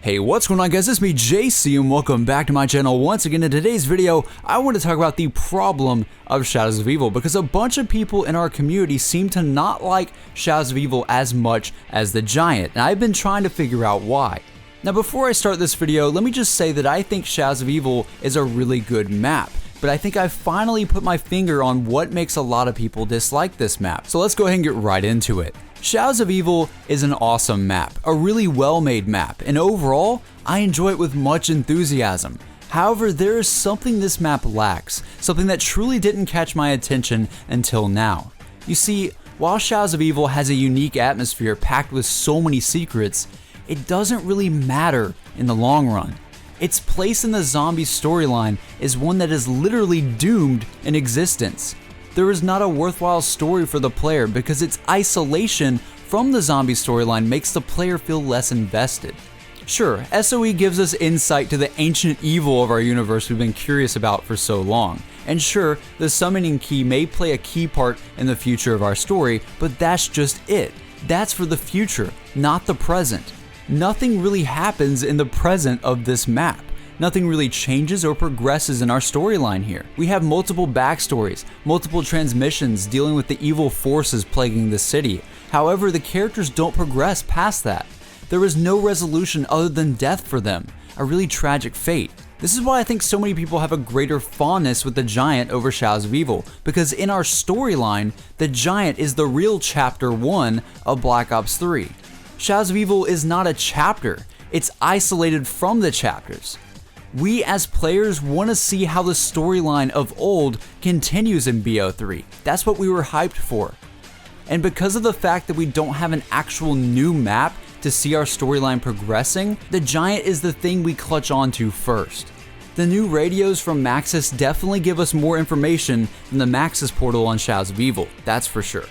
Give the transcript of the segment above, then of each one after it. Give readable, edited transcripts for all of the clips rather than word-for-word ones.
Hey, what's going on guys, it's me JC and welcome back to my channel once again. In today's video, I want to talk about the problem of Shadows of Evil because a bunch of people in our community seem to not like Shadows of Evil as much as the Giant, and I've been trying to figure out why. Now before I start this video, let me just say that I think Shadows of Evil is a really good map, but I think I finally put my finger on what makes a lot of people dislike this map. So let's go ahead and get right into it. Shadows of Evil is an awesome map, a really well-made map, and overall, I enjoy it with much enthusiasm. However, there is something this map lacks, something that truly didn't catch my attention until now. You see, while Shadows of Evil has a unique atmosphere packed with so many secrets, it doesn't really matter in the long run. Its place in the zombie storyline is one that is literally doomed in existence. There is not a worthwhile story for the player because its isolation from the zombie storyline makes the player feel less invested. Sure, SOE gives us insight to the ancient evil of our universe we've been curious about for so long. And sure, the summoning key may play a key part in the future of our story, but that's just it. That's for the future, not the present. Nothing really happens in the present of this map. Nothing really changes or progresses in our storyline here. We have multiple backstories, multiple transmissions dealing with the evil forces plaguing the city. However, the characters don't progress past that. There is no resolution other than death for them, a really tragic fate. This is why I think so many people have a greater fondness with the Giant over Shadows of Evil, because in our storyline, the Giant is the real Chapter 1 of Black Ops 3. Shadows of Evil is not a chapter, it's isolated from the chapters. We as players want to see how the storyline of old continues in BO3. That's what we were hyped for. And because of the fact that we don't have an actual new map to see our storyline progressing, the Giant is the thing we clutch onto first. The new radios from Maxis definitely give us more information than the Maxis portal on Shadows of Evil, that's for sure.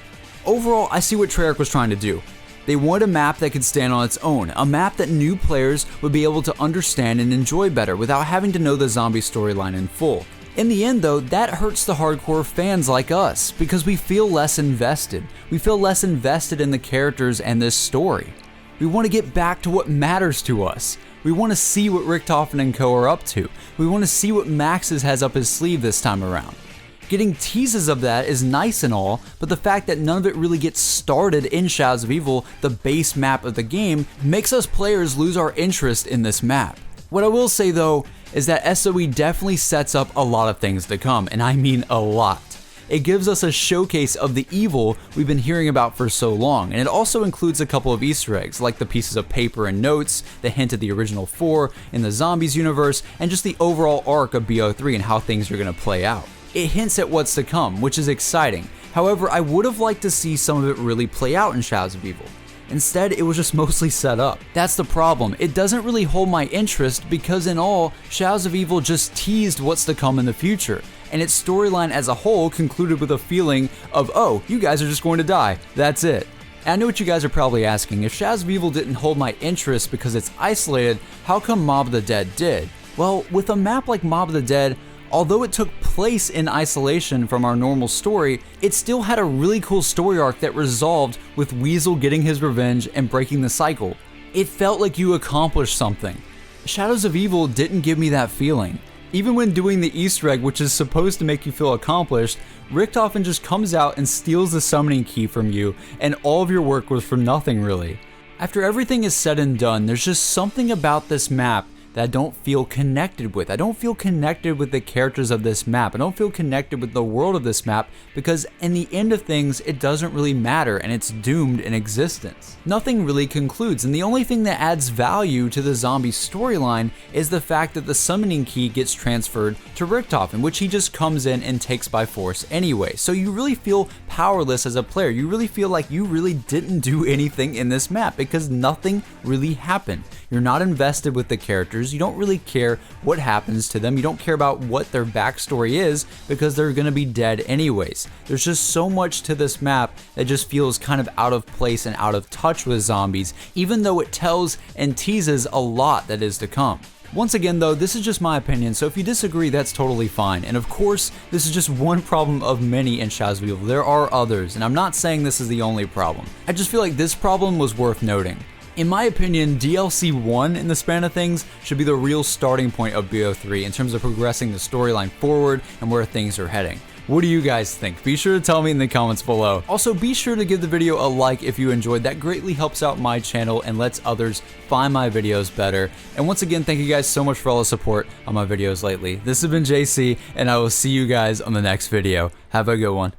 Overall, I see what Treyarch was trying to do. They wanted a map that could stand on its own, a map that new players would be able to understand and enjoy better without having to know the zombie storyline in full. In the end though, that hurts the hardcore fans like us, because we feel less invested. We feel less invested in the characters and this story. We want to get back to what matters to us. We want to see what Richtofen and co are up to. We want to see what Maxis has up his sleeve this time around. Getting teases of that is nice and all, but the fact that none of it really gets started in Shadows of Evil, the base map of the game, makes us players lose our interest in this map. What I will say though, is that SOE definitely sets up a lot of things to come, and I mean a lot. It gives us a showcase of the evil we've been hearing about for so long, and it also includes a couple of Easter eggs, like the pieces of paper and notes, the hint of the original 4 in the Zombies universe, and just the overall arc of BO3 and how things are going to play out. It hints at what's to come, which is exciting. However, I would have liked to see some of it really play out in Shadows of Evil. Instead, it was just mostly set up. That's the problem. It doesn't really hold my interest because in all, Shadows of Evil just teased what's to come in the future. And its storyline as a whole concluded with a feeling of, oh, you guys are just going to die. That's it. And I know what you guys are probably asking. If Shadows of Evil didn't hold my interest because it's isolated, how come Mob of the Dead did? Well, with a map like Mob of the Dead, although it took place in isolation from our normal story, it still had a really cool story arc that resolved with Weasel getting his revenge and breaking the cycle. It felt like you accomplished something. Shadows of Evil didn't give me that feeling. Even when doing the Easter egg, which is supposed to make you feel accomplished, Richtofen just comes out and steals the summoning key from you, and all of your work was for nothing really. After everything is said and done, there's just something about this map that I don't feel connected with. I don't feel connected with the characters of this map. I don't feel connected with the world of this map because in the end of things, it doesn't really matter and it's doomed in existence. Nothing really concludes, and the only thing that adds value to the zombie storyline is the fact that the summoning key gets transferred to Richtofen, which he just comes in and takes by force anyway. So you really feel powerless as a player. You really feel like you really didn't do anything in this map because nothing really happened. You're not invested with the characters, you don't really care what happens to them, you don't care about what their backstory is because they're gonna be dead anyways. There's just so much to this map that just feels kind of out of place and out of touch with zombies, even though it tells and teases a lot that is to come. Once again though, this is just my opinion, so if you disagree, that's totally fine. And of course, this is just one problem of many in Shadows of Evil. There are others, and I'm not saying this is the only problem. I just feel like this problem was worth noting. In my opinion, DLC 1 in the span of things should be the real starting point of BO3 in terms of progressing the storyline forward and where things are heading. What do you guys think? Be sure to tell me in the comments below. Also, be sure to give the video a like if you enjoyed. That greatly helps out my channel and lets others find my videos better. And once again, thank you guys so much for all the support on my videos lately. This has been JC, and I will see you guys on the next video. Have a good one.